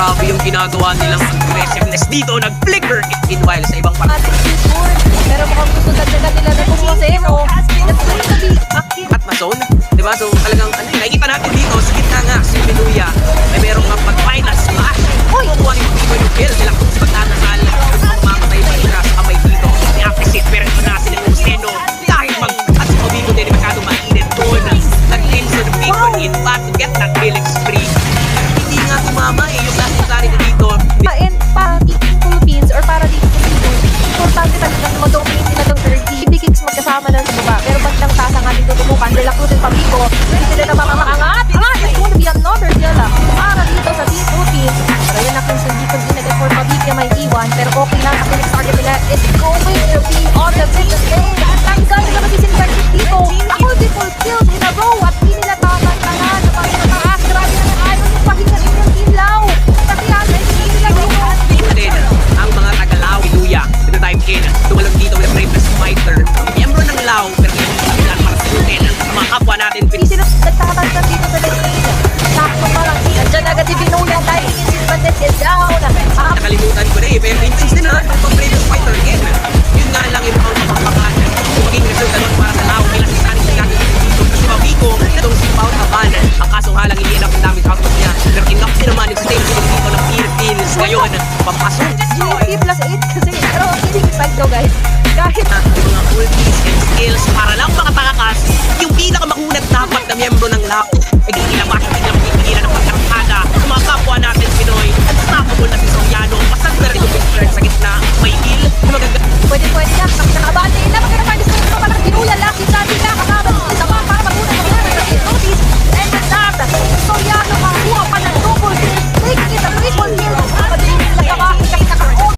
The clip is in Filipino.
Grabe yung ginagawa nilang aggressiveness dito. Nag-flicker. Meanwhile, sa ibang parte. Pero mukhang gusto talaga nila na kumusin, no? At na zone. Diba? So talagang nakikita natin dito sa gitna nga si Pinuya may merong pag-final smash. Kukuha ni Pico yung kill. Sila kung sa pagtatasal kung mamamatay pa siya sa kamay dito. Ni-appreciate pero ito na sila yung Seno. Dahil at si Pico din masyado mainit doon. Nag-aim sa Pico in but to get that killing spree. Hindi nga tumama yung last play dito. And para dito sa Philippines or para dito sa Cebu, importante talaga na mag-dominate nila itong 30. Big Kicks magkasama na sa baba. Pero pag lang tasa nga dito tumukan, De La Cruz and Pabico, hindi sila na makaangat. It's going to be another kill para dito sa Team Philippines. Pero yun na kung hindi ko ginagay for Pabico may iwan. Pero okay lang, ang next target nila is going to be on the big stage. At tanggal nila masisinverted dito. Multiple kills in a row at hindi nila taman-tanan. Napasok na taas. Grabe na ayaw yung pahinga rin yung Kilaw. Kasi hindi nila Din ang mga taga-Lao, Pinuya, the time in, tumalog dito with a bravest fighter. Ang miyembro ng Lao, pero hindi sila para salutin ang mga kapwa natin. Hindi sila nagtatansya dito sa next stage. Sakto pa lang. Nandiyan agad si Pinuya dahil Insist Bandit is down. Nakalimutan ko na pero intense din ang bravest fighter again. Yun nga lang yung mga kapakakan. Maging resulta doon para sa Lao, bilang isanin sila dito. Kasi Pabico, itong si Pao Taban. Ang kasong halang hindi enough ng damage output niya. Pero enough din naman yung stage dito ng Philippines. Ngayon, papasok. GP plus 8 kasi pero kidding aside though guys. Kahit